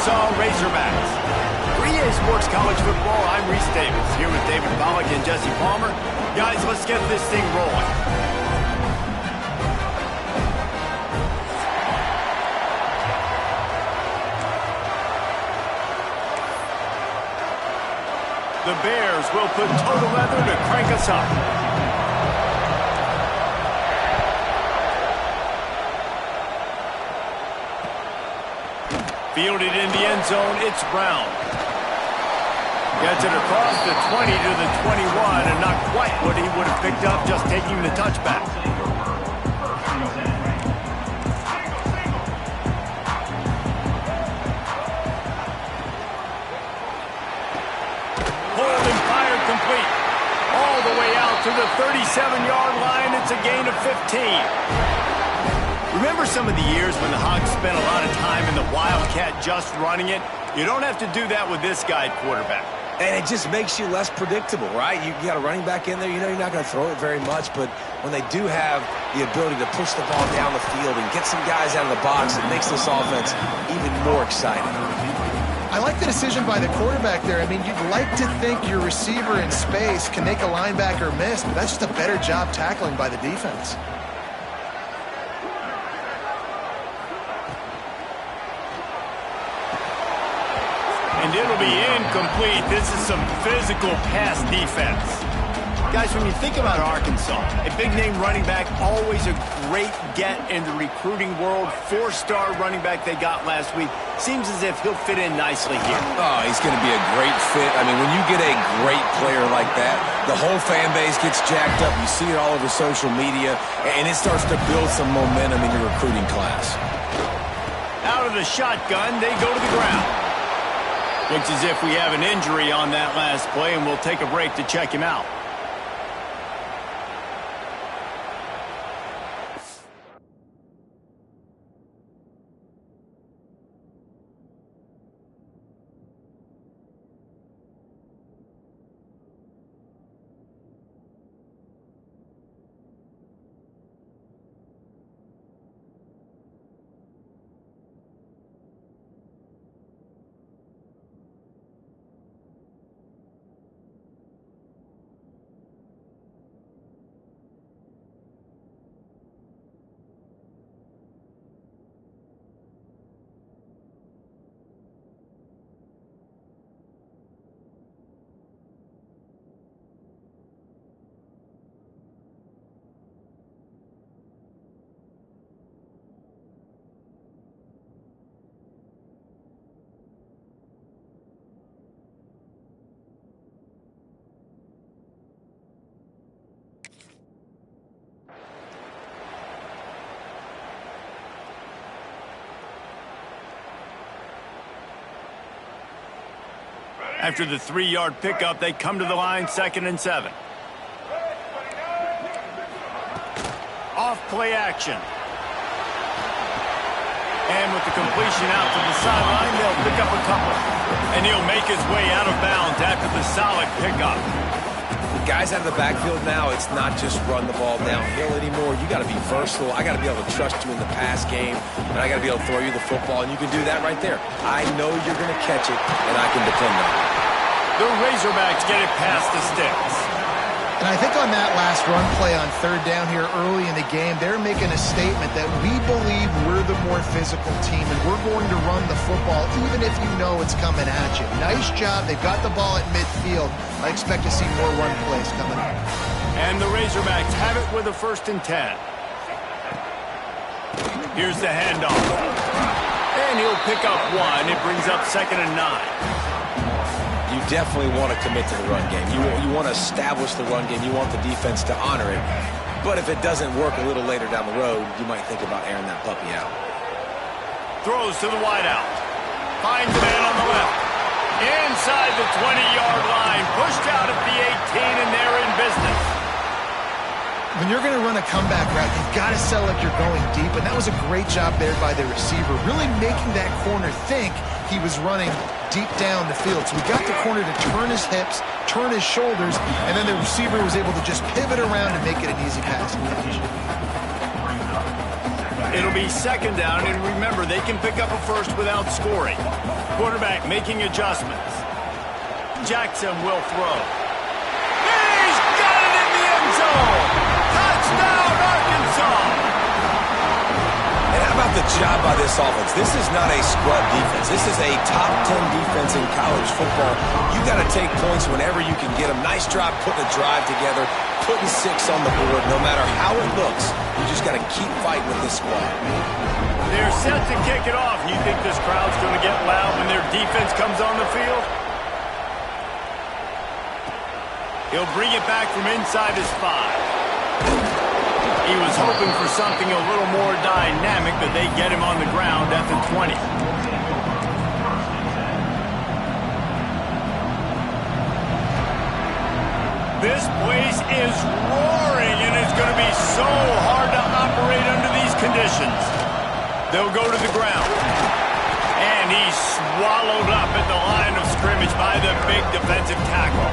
Arkansas Razorbacks. For EA Sports College Football, I'm Reese Davis, here with David Pollack and Jesse Palmer. Guys, let's get this thing rolling. The Bears will put total leather to crank us up. Fielded in the end zone, it's Brown. Gets it across the 20 to the 21, and not quite what he would have picked up just taking the touchback. Pulled and fired complete. All the way out to the 37-yard line. It's a gain of 15. Remember some of the years when the Hogs spent a lot of time in the Wildcat just running it? You don't have to do that with this guy at quarterback. And it just makes you less predictable, right? You got a running back in there. You know you're not going to throw it very much, but when they do have the ability to push the ball down the field and get some guys out of the box, it makes this offense even more exciting. I like the decision by the quarterback there. I mean, you'd like to think your receiver in space can make a linebacker miss, but that's just a better job tackling by the defense. And it'll be incomplete. This is some physical pass defense. Guys, when you think about Arkansas, a big-name running back, always a great get in the recruiting world. 4-star running back they got last week. Seems as if he'll fit in nicely here. Oh, he's going to be a great fit. I mean, when you get a great player like that, the whole fan base gets jacked up. You see it all over social media, and it starts to build some momentum in your recruiting class. Out of the shotgun, they go to the ground. Looks as if we have an injury on that last play, and we'll take a break to check him out. After the 3-yard pickup, they come to the line, 2nd and 7. Off play action. And with the completion out to the sideline, they'll pick up a couple. And he'll make his way out of bounds after the solid pickup. Guys out of the backfield now, it's not just run the ball downhill anymore. You got to be versatile. I got to be able to trust you in the pass game, and I got to be able to throw you the football, and you can do that right there. I know you're going to catch it, and I can depend on it. The Razorbacks get it past the sticks. And I think on that last run play on 3rd down here early in the game, they're making a statement that we believe we're the more physical team and we're going to run the football even if you know it's coming at you. Nice job. They've got the ball at midfield. I expect to see more run plays coming up. And the Razorbacks have it with a 1st and 10. Here's the handoff. And he'll pick up 1. It brings up 2nd and 9. You definitely want to commit to the run game. You want to establish the run game. You want the defense to honor it. But if it doesn't work a little later down the road, you might think about airing that puppy out. Throws to the wideout. Finds a man on the left. Inside the 20-yard line. Pushed out at the 18, and they're in business. When you're going to run a comeback route, you've got to sell like you're going deep, and that was a great job there by the receiver, really making that corner think he was running deep down the field. So we got the corner to turn his hips, turn his shoulders, and then the receiver was able to just pivot around and make it an easy pass. It'll be second down, and remember, they can pick up a first without scoring. Quarterback making adjustments. Jackson will throw. He's got it in the end zone! Touchdown, Arkansas! And how about the job by this offense? This is not a scrub defense. This is a top 10 defense in college football. You got to take points whenever you can get them. Nice job putting a drive together, putting 6 on the board. No matter how it looks, you just got to keep fighting with this squad. They're set to kick it off. You think this crowd's going to get loud when their defense comes on the field? He'll bring it back from inside his 5. He was hoping for something a little more dynamic, but they get him on the ground at the 20. This place is roaring, and it's going to be so hard to operate under these conditions. They'll go to the ground. And he's swallowed up at the line of scrimmage by the big defensive tackle.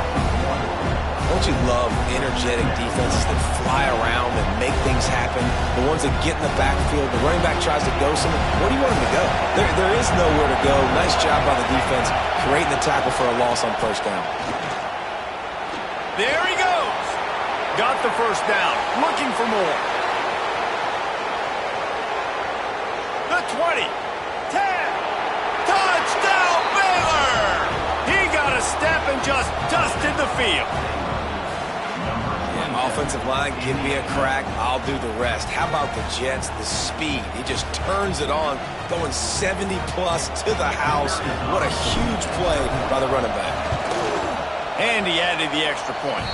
Don't you love energetic defenses that fly around and make things happen? The ones that get in the backfield, the running back tries to go somewhere. Where do you want him to go? There is nowhere to go. Nice job by the defense creating the tackle for a loss on first down. There he goes. Got the first down. Looking for more. The 20. 10. Touchdown, Baylor! He got a step and just dusted the field. Offensive line, give me a crack, I'll do the rest. How about the Jets, the speed? He just turns it on, going 70-plus to the house. What a huge play by the running back. And he added the extra point.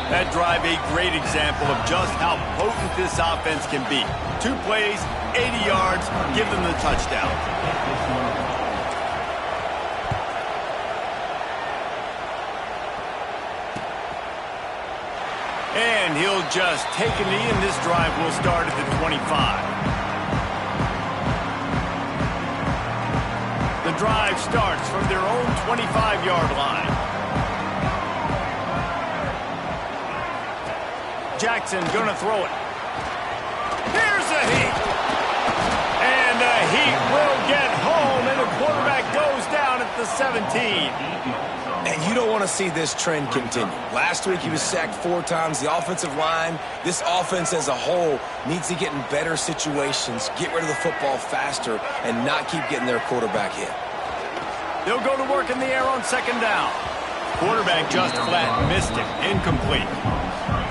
That drive, a great example of just how potent this offense can be. 2 plays, 80 yards, give them the touchdown. And he'll just take a knee, and this drive will start at the 25. The drive starts from their own 25-yard line. Jackson gonna throw it. Here's a heat. And the heat will get home, and the quarterback goes down at the 17. And you don't want to see this trend continue. Last week he was sacked 4 times. The offensive line, this offense as a whole, needs to get in better situations, get rid of the football faster, and not keep getting their quarterback hit. They'll go to work in the air on second down. Quarterback just flat missed it. Incomplete.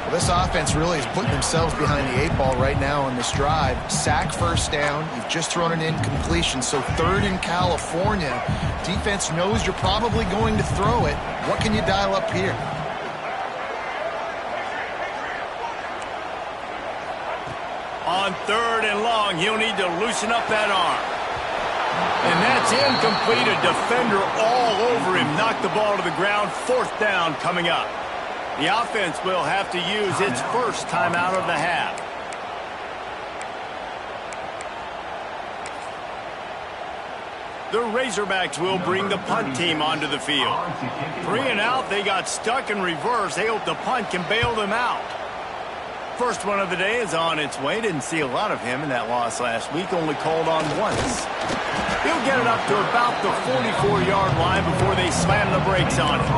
Well, this offense really is putting themselves behind the 8 ball right now on this drive. Sack first down. You've just thrown an incompletion, so 3rd in California. Defense knows you're probably going to throw it. What can you dial up here? On 3rd and long, he'll need to loosen up that arm. And that's incomplete. A defender all over him. Knocked the ball to the ground. 4th down coming up. The offense will have to use its first timeout of the half. The Razorbacks will bring the punt team onto the field. 3 and out, they got stuck in reverse. They hope the punt can bail them out. First one of the day is on its way. Didn't see a lot of him in that loss last week. Only called on once. He'll get it up to about the 44-yard line before they slam the brakes on him.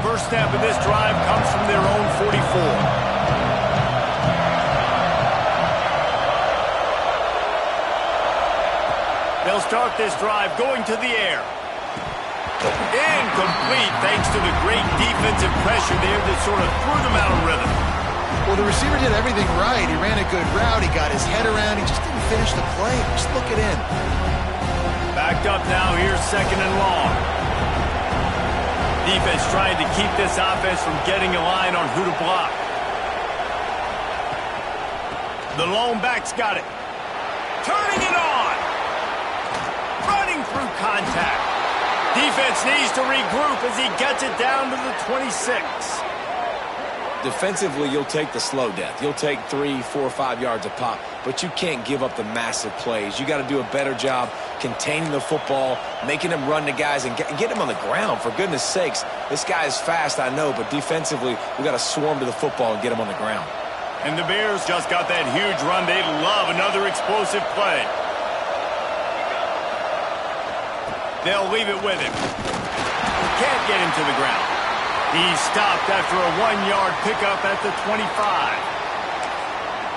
First step of this drive comes from their own 44. They'll start this drive going to the air. Incomplete thanks to the great defensive pressure there that sort of threw them out of rhythm. Well, the receiver did everything right. He ran a good route. He got his head around. He just didn't finish the play. Just look at him. Backed up now. Here's 2nd and long. Defense trying to keep this offense from getting a line on who to block. The lone back's got it. Turning it on. Running through contact. Defense needs to regroup as he gets it down to the 26. Defensively, you'll take the slow death. You'll take 3, 4, 5 yards a pop, but you can't give up the massive plays. You got to do a better job containing the football, making them run to guys, and get them on the ground. For goodness sakes, this guy is fast, I know, but defensively, we got to swarm to the football and get him on the ground. And the Bears just got that huge run. They love another explosive play. They'll leave it with him. Can't get him to the ground. He's stopped after a 1-yard pickup at the 25.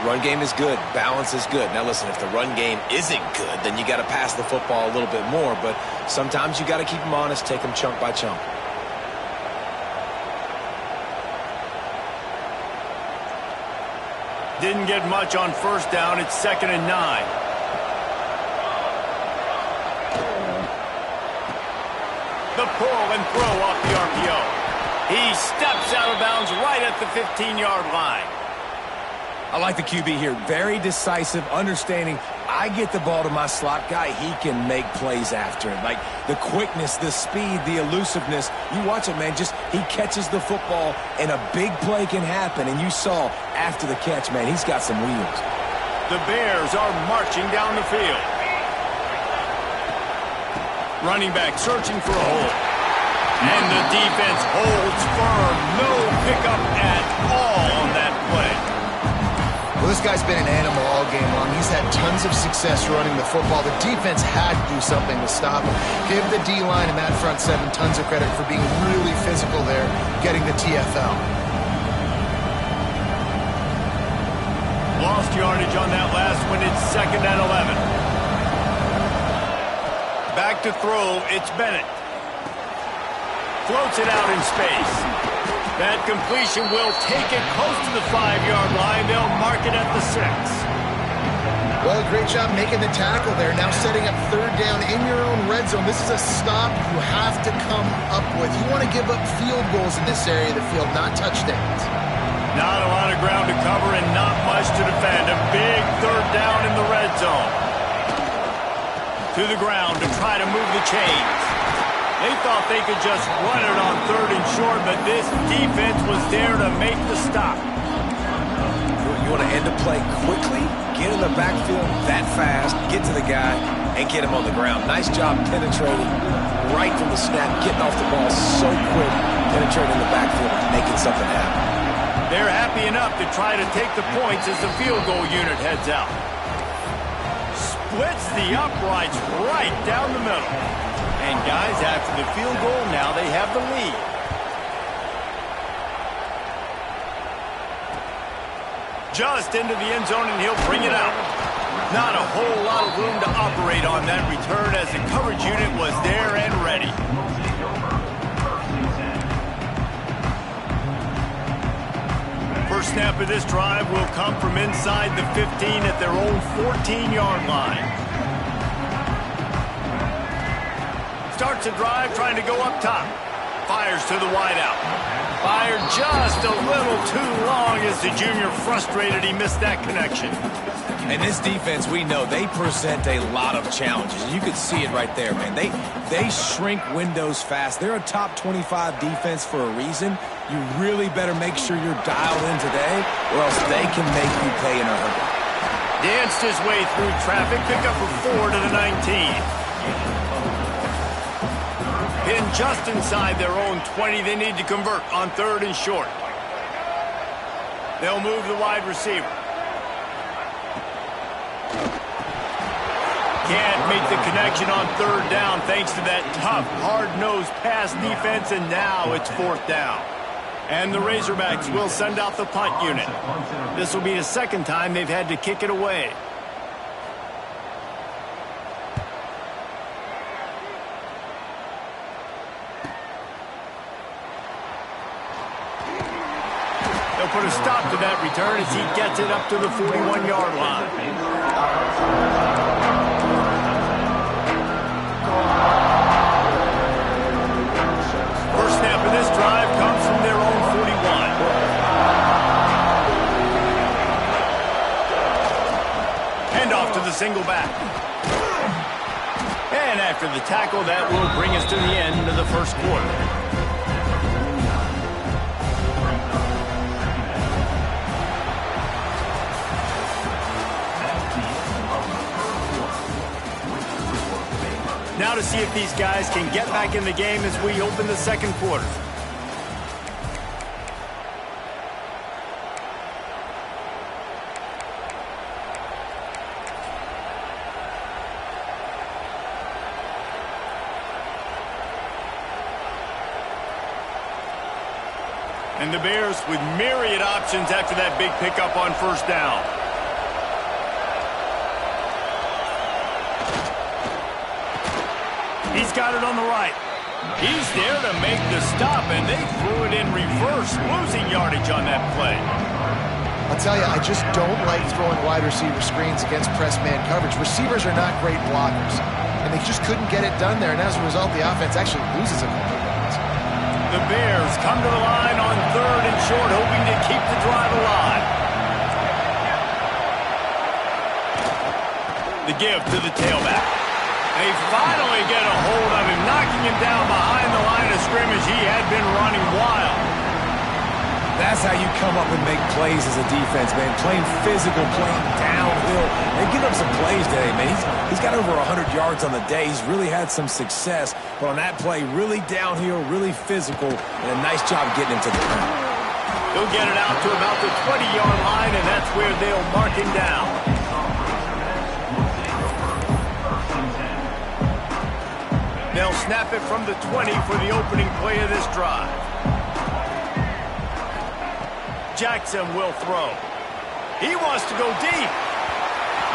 Run game is good. Balance is good. Now listen, if the run game isn't good, then you got to pass the football a little bit more. But sometimes you got to keep them honest, take them chunk by chunk. Didn't get much on first down. It's 2nd and 9. The pull and throw off the RPO. He steps out of bounds right at the 15-yard line. I like the QB here. Very decisive, understanding. I get the ball to my slot guy. He can make plays after it. Like the quickness, the speed, the elusiveness. You watch it, man. Just he catches the football, and a big play can happen. And you saw after the catch, man, he's got some wheels. The Bears are marching down the field. Running back searching for a hole. And the defense holds firm. No pickup at all on that play. Well, this guy's been an animal all game long. He's had tons of success running the football. The defense had to do something to stop him. Give the D-line and that front seven tons of credit for being really physical there, getting the TFL. Lost yardage on that last one. It's 2nd and 11. Back to throw. It's Bennett. Floats it out in space. That completion will take it close to the 5-yard line. They'll mark it at the 6. Well, great job making the tackle there. Now setting up 3rd down in your own red zone. This is a stop you have to come up with. You want to give up field goals in this area of the field, not touchdowns. Not a lot of ground to cover and not much to defend. A big 3rd down in the red zone. To the ground to try to move the chains. They thought they could just run it on 3rd and short, but this defense was there to make the stop. You want to end the play quickly, get in the backfield that fast, get to the guy, and get him on the ground. Nice job penetrating right from the snap, getting off the ball so quick, penetrating the backfield and making something happen. They're happy enough to try to take the points as the field goal unit heads out. Splits the uprights right down the middle. And guys, after the field goal, now they have the lead. Just into the end zone, and he'll bring it out. Not a whole lot of room to operate on that return as the coverage unit was there and ready. First snap of this drive will come from inside the 15 at their own 14-yard line. Starts a drive trying to go up top. Fires to the wideout. Fired just a little too long as the junior frustrated he missed that connection. And this defense, we know, they present a lot of challenges. You could see it right there, man. They shrink windows fast. They're a top 25 defense for a reason. You really better make sure you're dialed in today, or else they can make you pay in a hurry. Danced his way through traffic. Pick up a 4 to the 19. Pinned just inside their own 20. They need to convert on 3rd and short. They'll move the wide receiver. Can't make the connection on 3rd down thanks to that tough, hard-nosed pass defense, and now it's 4th down. And the Razorbacks will send out the punt unit. This will be the 2nd time they've had to kick it away. They'll put a stop to that return as he gets it up to the 41-yard line. First snap of this drive comes from their own 41. Hand off to the single back. And after the tackle, that will bring us to the end of the first quarter. Now to see if these guys can get back in the game as we open the second quarter. And the Bears with myriad options after that big pickup on first down. He's got it on the right. He's there to make the stop, and they threw it in reverse, losing yardage on that play. I'll tell you, I just don't like throwing wide receiver screens against press man coverage. Receivers are not great blockers, and they just couldn't get it done there, and as a result, the offense actually loses a couple of yards. The Bears come to the line on 3rd and short, hoping to keep the drive alive. The give to the tailback. They finally get a hold of him, knocking him down behind the line of scrimmage. He had been running wild. That's how you come up and make plays as a defense, man. Playing physical, playing downhill. They've given up some plays today, man. He's got over 100 yards on the day. He's really had some success. But on that play, really downhill, really physical, and a nice job getting him to the ground. He'll get it out to about the 20-yard line, and that's where they'll mark him down. They'll snap it from the 20 for the opening play of this drive. Jackson will throw. He wants to go deep.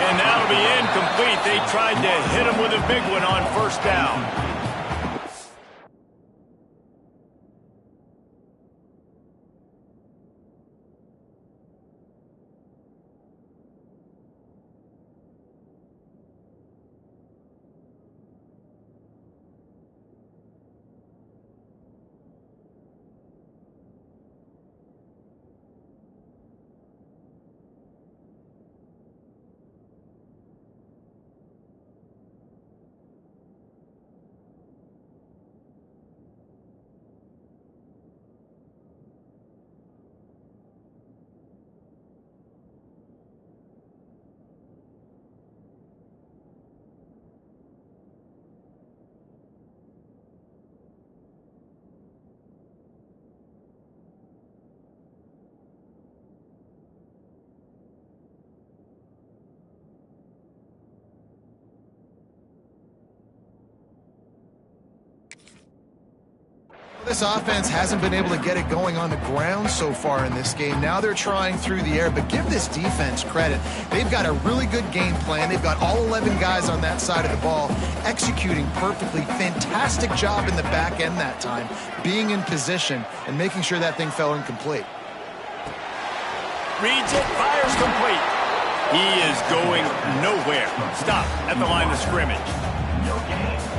And that'll be incomplete. They tried to hit him with a big one on first down. This offense hasn't been able to get it going on the ground so far in this game. Now they're trying through the air, but give this defense credit. They've got a really good game plan. They've got all 11 guys on that side of the ball executing perfectly. Fantastic job in the back end that time, being in position and making sure that thing fell incomplete. Reads it, fires complete. He is going nowhere. Stop at the line of scrimmage.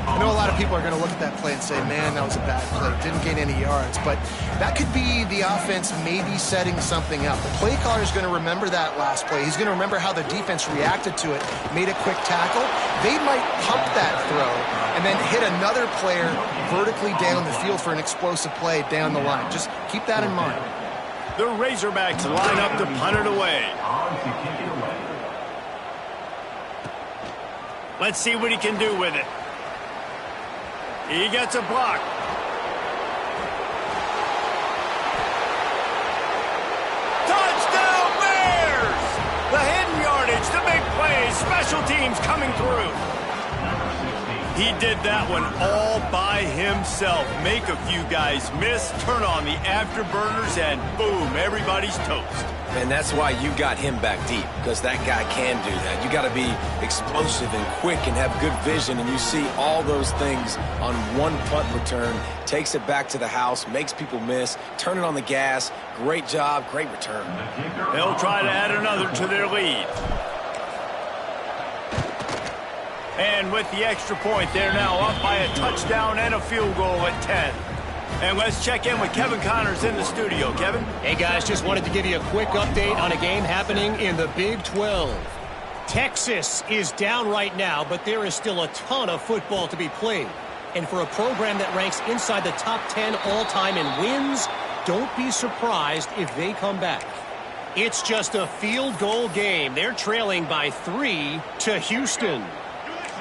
I know a lot of people are going to look at that play and say, man, that was a bad play. Didn't gain any yards. But that could be the offense maybe setting something up. The play caller is going to remember that last play. He's going to remember how the defense reacted to it, made a quick tackle. They might pump that throw and then hit another player vertically down the field for an explosive play down the line. Just keep that in mind. The Razorbacks line up to punt it away. Let's see what he can do with it. He gets a block. Touchdown Bears! The hidden yardage, the big plays, special teams coming through. He did that one all by himself. Make a few guys miss, turn on the afterburners, and boom, everybody's toast. And that's why you got him back deep, because that guy can do that. You got to be explosive and quick and have good vision, and you see all those things on one punt return. Takes it back to the house, makes people miss, turn it on the gas. Great job, great return. They'll try to add another to their lead. And with the extra point, they're now up by a touchdown and a field goal at 10. And let's check in with Kevin Connors in the studio. Kevin? Hey, guys, just wanted to give you a quick update on a game happening in the Big 12. Texas is down right now, but there is still a ton of football to be played. And for a program that ranks inside the top 10 all-time in wins, don't be surprised if they come back. It's just a field goal game. They're trailing by 3 to Houston.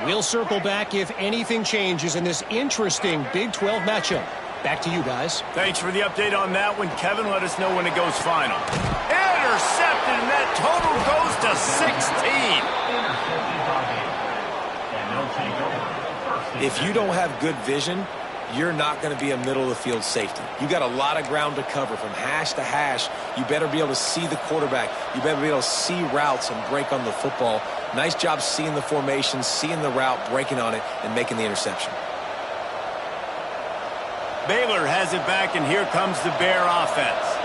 We'll circle back if anything changes in this interesting Big 12 matchup. Back to you guys. Thanks for the update on that one, Kevin. Let us know when it goes final. Intercepted, and that total goes to 16. If you don't have good vision, you're not going to be a middle-of-the-field safety. You got a lot of ground to cover from hash to hash. You better be able to see the quarterback. You better be able to see routes and break on the football. Nice job seeing the formation, seeing the route, breaking on it, and making the interception. Baylor has it back, and here comes the Bear offense.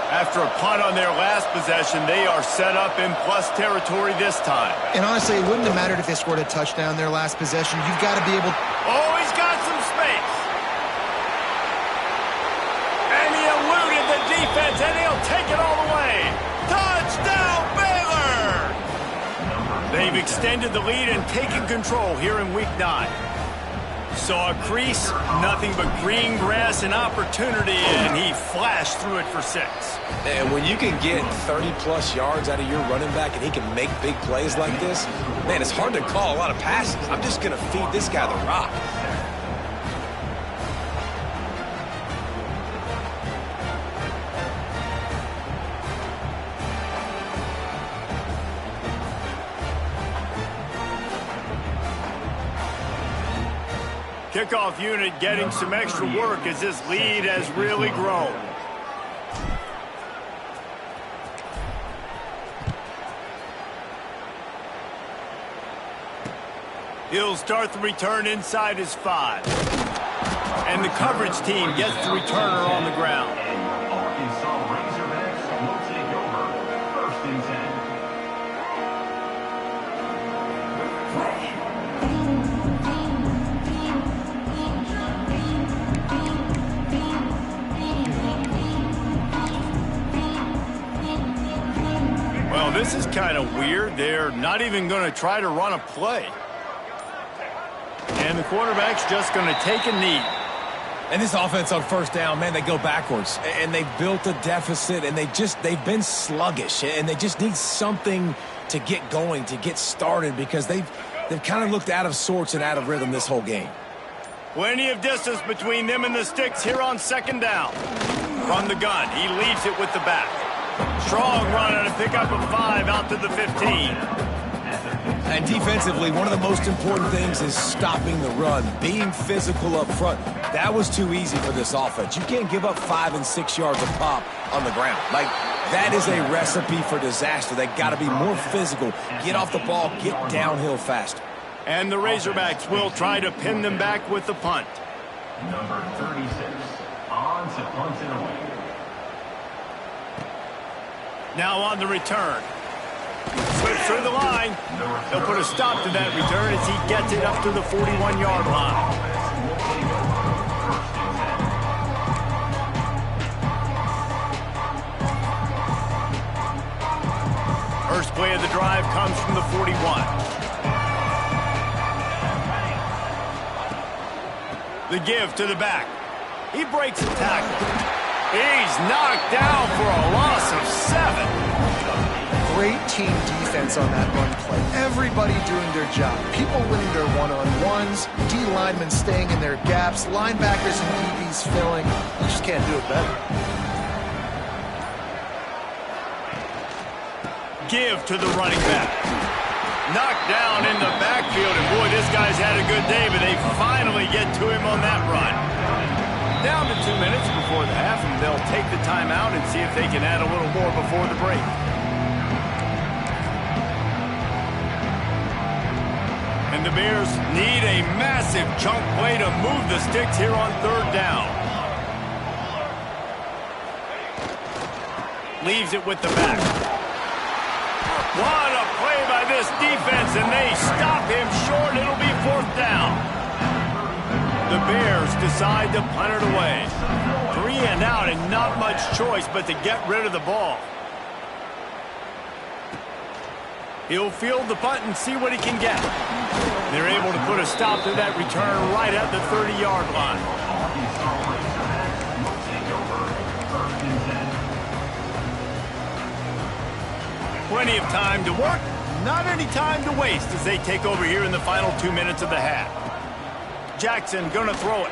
After a punt on their last possession, they are set up in plus territory this time. And honestly, it wouldn't have mattered if they scored a touchdown their last possession. You've got to be able... Oh, he's got some space. And he eluded the defense, and he'll take it all the way. Touchdown, Baylor! They've extended the lead and taken control here in Week 9. Saw a crease, nothing but green grass and opportunity, and he flashed through it for 6. And when you can get 30-plus yards out of your running back and he can make big plays like this, man, it's hard to call a lot of passes. I'm just going to feed this guy the rock. Kickoff unit getting some extra work as this lead has really grown. He'll start the return inside his 5. And the coverage team gets the returner on the ground. Well, this is kind of weird. They're not even going to try to run a play. And the quarterback's just going to take a knee. And this offense on first down, man, they go backwards. And they built a deficit, and they've been sluggish. And they just need something to get going, to get started, because they've kind of looked out of sorts and out of rhythm this whole game. Plenty of distance between them and the sticks here on second down. From the gun, he leaves it with the back. Strong run and a pickup of 5 out to the 15. And defensively, one of the most important things is stopping the run, being physical up front. That was too easy for this offense. You can't give up 5 and 6 yards of pop on the ground. Like, that is a recipe for disaster. They got to be more physical, get off the ball, get downhill faster. And the Razorbacks will try to pin them back with the punt. Number 36, on to punt it away. Now on the return. Slips through the line. He'll put a stop to that return as he gets it up to the 41-yard line. First play of the drive comes from the 41. The give to the back. He breaks a tackle. He's knocked down for a loss of 7. Great team defense on that run play. Everybody doing their job. People winning their one-on-ones, D linemen staying in their gaps, linebackers and DBs filling. You just can't do it better. Give to the running back. Knocked down in the backfield, and boy, this guy's had a good day, but they finally get to him on that run. Down to 2 minutes before the half, and they'll take the timeout and see if they can add a little more before the break. And the Bears need a massive chunk play to move the sticks here on third down. Leaves it with the back. What a play by this defense, and they stop him short. It'll be fourth down. The Bears decide to punt it away. 3 and out, and not much choice but to get rid of the ball. He'll field the punt and see what he can get. They're able to put a stop to that return right at the 30-yard line. Plenty of time to work. Not any time to waste as they take over here in the final 2 minutes of the half. Jackson going to throw it.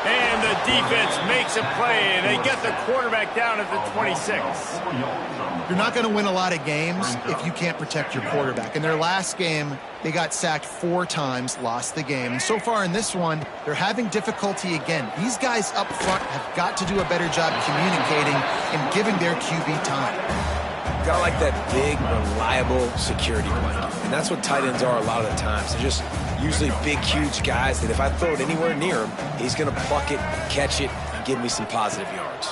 And the defense makes a play, and they get the quarterback down at the 26. You're not going to win a lot of games if you can't protect your quarterback. In their last game, they got sacked 4 times, lost the game. And so far in this one, they're having difficulty again. These guys up front have got to do a better job communicating and giving their QB time. Got like that big, reliable security blanket. And that's what tight ends are a lot of the times. They're just usually big, huge guys that if I throw it anywhere near him, he's going to pluck it, catch it, and give me some positive yards.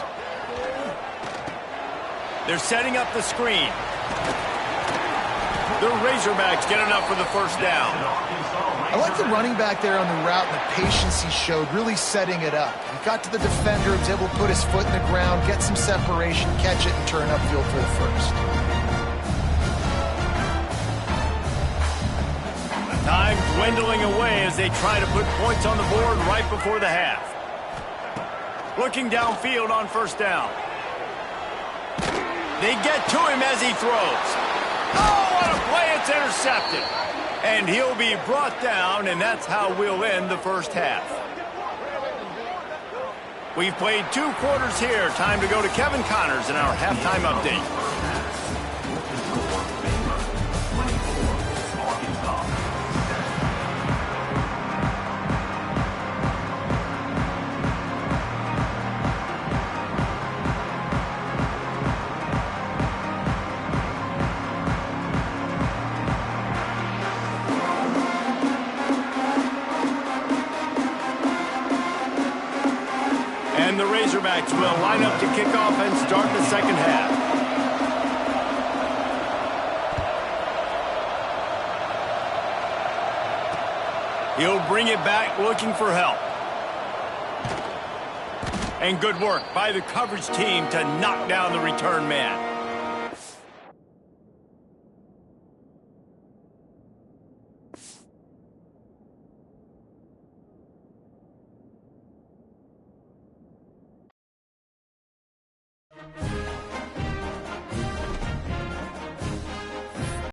They're setting up the screen. The Razorbacks get enough for the first down. I like the running back there on the route and the patience he showed, really setting it up. He got to the defender, was able to put his foot in the ground, get some separation, catch it, and turn upfield for the first. Time dwindling away as they try to put points on the board right before the half. Looking downfield on first down. They get to him as he throws. Oh, what a play. It's intercepted. And he'll be brought down, and that's how we'll end the first half. We've played 2 quarters here. Time to go to Kevin Connors in our halftime update. And the Razorbacks will line up to kick off and start the second half. He'll bring it back looking for help. And good work by the coverage team to knock down the return man.